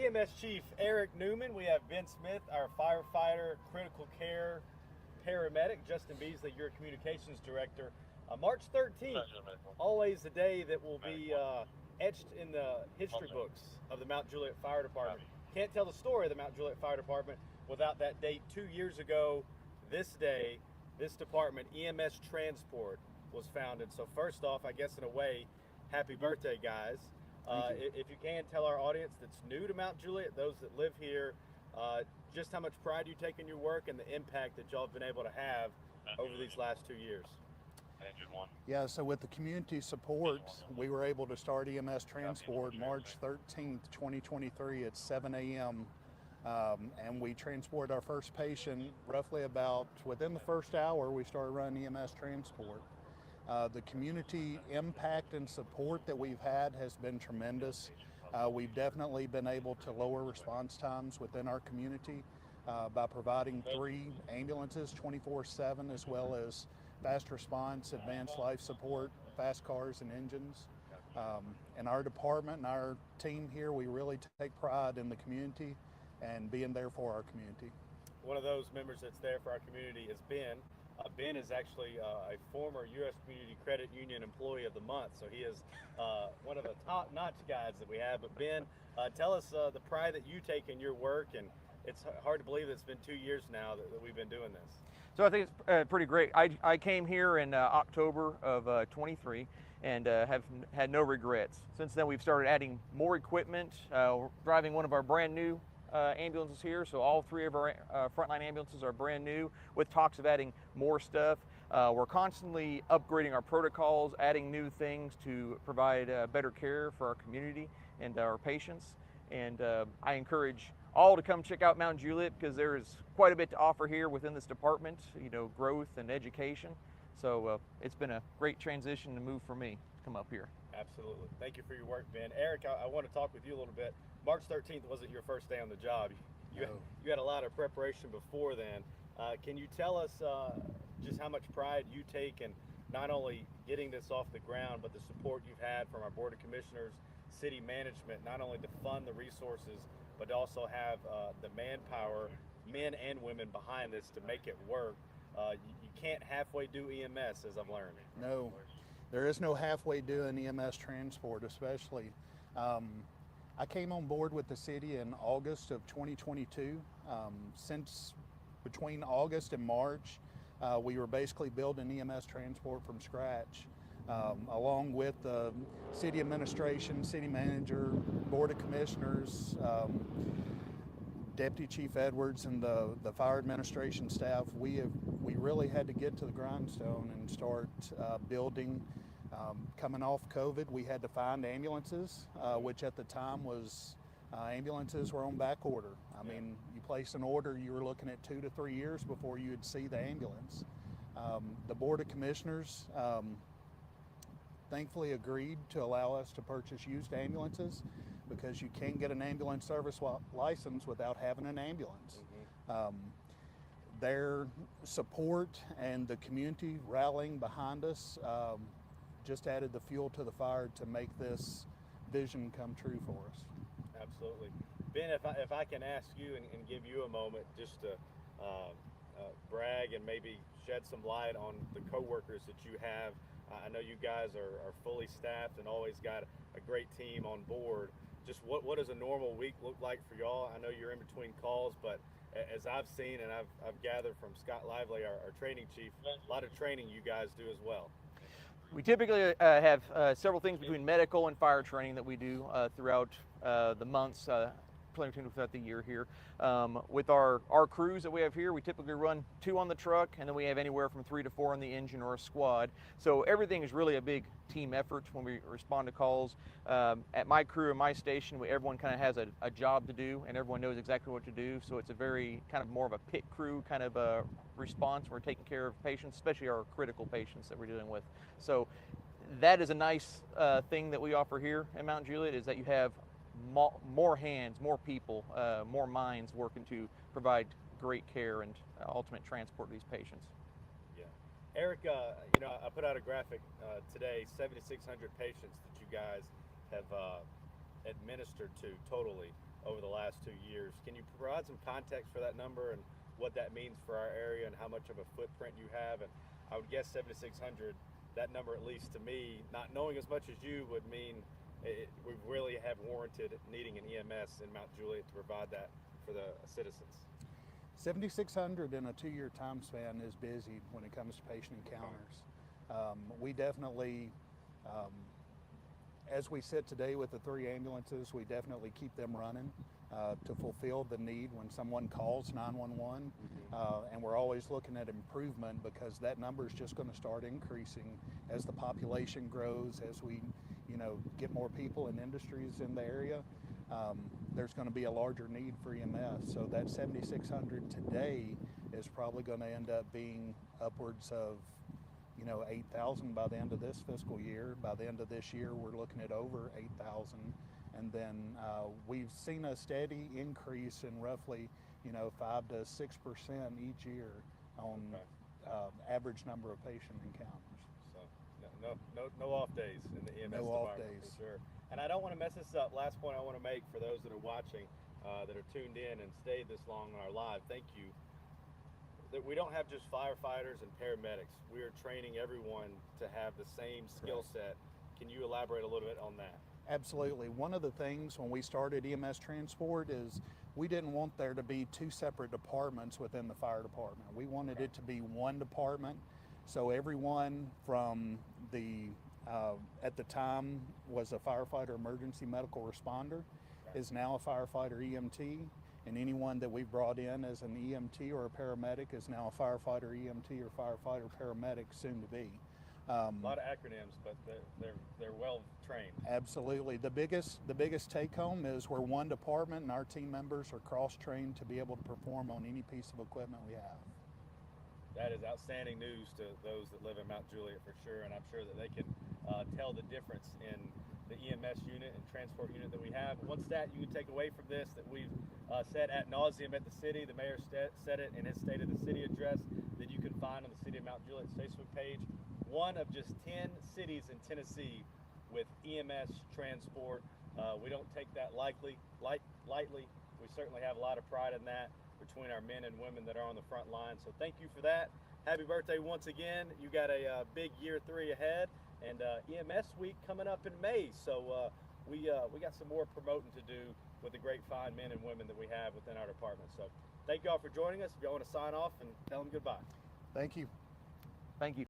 EMS Chief Eric Newman. We have Ben Smith, our firefighter, critical care paramedic. Justin Beasley, your communications director. March 13th, always the day that will be etched in the history books of the Mount Juliet Fire Department. Can't tell the story of the Mount Juliet Fire Department without that date. 2 years ago, this day, this department, EMS Transport, was founded. So first off, I guess in a way, happy birthday, guys. If you can, tell our audience that's new to Mount Juliet, those that live here, just how much pride you take in your work and the impact that y'all have been able to have over these last 2 years. Yeah, so with the community support, we were able to start EMS Transport March 13th, 2023 at 7 a.m. And we transported our first patient roughly about within the first hour. We started running EMS Transport. The community impact and support that we've had has been tremendous. We've definitely been able to lower response times within our community by providing 3 ambulances 24/7, as well as fast response, advanced life support, fast cars and engines. In our department and our team here, we really take pride in the community and being there for our community. One of those members that's there for our community is Ben. Ben is actually a former U.S. Community Credit Union Employee of the Month, so he is one of the top-notch guys that we have. But Ben, tell us the pride that you take in your work, and it's hard to believe that it's been 2 years now that we've been doing this. So I think it's pretty great. I came here in October of 23 and have had no regrets. Since then, we've started adding more equipment, driving one of our brand new ambulances here, so all 3 of our frontline ambulances are brand new, with talks of adding more stuff. We're constantly upgrading our protocols, adding new things to provide better care for our community and our patients. And I encourage all to come check out Mount Juliet, because there is quite a bit to offer here within this department, growth and education. So it's been a great transition to move for me to come up here. Absolutely. Thank you for your work, Ben. Eric, I want to talk with you a little bit. March 13th wasn't your first day on the job. You had a lot of preparation before then. Can you tell us just how much pride you take in not only getting this off the ground, but the support you've had from our Board of Commissioners, city management, not only to fund the resources, but to also have the manpower, men and women behind this to make it work. You can't halfway do EMS, as I've learned. No, there is no halfway doing EMS Transport, especially. I came on board with the city in August of 2022. Since between August and March, we were basically building EMS Transport from scratch, along with the city administration, city manager, Board of Commissioners, Deputy Chief Edwards, and the fire administration staff. We really had to get to the grindstone and start building. Coming off COVID, we had to find ambulances, which at the time was ambulances were on back order. I mean, you place an order, you were looking at 2 to 3 years before you would see the ambulance. The Board of Commissioners thankfully agreed to allow us to purchase used ambulances, because you can't get an ambulance service license without having an ambulance. Their support and the community rallying behind us just added the fuel to the fire to make this vision come true for us. Absolutely. Ben, if I can ask you and give you a moment just to brag and maybe shed some light on the co-workers that you have. I know you guys are fully staffed and always got a great team on board. Just what does a normal week look like for y'all? I know you're in between calls, but as I've seen and I've gathered from Scott Lively, our training chief, a lot of training you guys do as well. We typically have several things between medical and fire training that we do throughout the months, throughout the year here. With our crews that we have here, we typically run 2 on the truck, and then we have anywhere from 3 to 4 on the engine or a squad. So everything is really a big team effort when we respond to calls. At my crew and my station, everyone kind of has a job to do, and everyone knows exactly what to do. So it's a very kind of more of a pit crew kind of a response. We're taking care of patients, especially our critical patients that we're dealing with. So that is a nice thing that we offer here at Mount Juliet, is that you have more hands, more people, more minds working to provide great care and ultimate transport to these patients. Yeah. Eric, I put out a graphic today, 7,600 patients that you guys have administered to totally over the last 2 years. Can you provide some context for that number and what that means for our area and how much of a footprint you have? And I would guess 7,600, that number, at least to me, not knowing as much as you, would mean we really have warranted needing an EMS in Mount Juliet to provide that for the citizens. 7,600 in a 2-year time span is busy when it comes to patient encounters. We definitely, as we sit today with the 3 ambulances, we definitely keep them running to fulfill the need when someone calls 911. And we're always looking at improvement, because that number is just going to start increasing as the population grows, as we get more people and industries in the area. There's going to be a larger need for EMS. So that 7,600 today is probably going to end up being upwards of 8,000 by the end of this fiscal year. By the end of this year, we're looking at over 8,000. And then we've seen a steady increase in roughly 5 to 6% each year on average number of patient encounters. So no off days in the EMS department, for sure. And I don't want to mess this up. Last point I want to make for those that are watching, that are tuned in and stayed this long on our live, thank you. That we don't have just firefighters and paramedics. We are training everyone to have the same skill set. Can you elaborate a little bit on that? Absolutely. One of the things when we started EMS Transport is we didn't want there to be 2 separate departments within the fire department. We wanted it to be one department. So everyone from the, at the time was a firefighter emergency medical responder, is now a firefighter EMT, and anyone that we've brought in as an EMT or a paramedic is now a firefighter EMT or firefighter paramedic soon to be. A lot of acronyms, but they're well trained. Absolutely. The biggest take home is we're one department, and our team members are cross-trained to be able to perform on any piece of equipment we have. That is outstanding news to those that live in Mount Juliet, for sure, and I'm sure that they can tell the difference in the EMS unit and transport unit that we have. One stat you can take away from this that we've said ad nauseum at the city, the mayor said it in his State of the City address, that you can find on the City of Mount Juliet's Facebook page. One of just 10 cities in Tennessee with EMS Transport. We don't take that lightly. We certainly have a lot of pride in that between our men and women that are on the front line. So thank you for that. Happy birthday once again. You got a big year 3 ahead, and EMS week coming up in May. So we got some more promoting to do with the great fine men and women that we have within our department. So thank you all for joining us. If y'all want to sign off and tell them goodbye. Thank you. Thank you.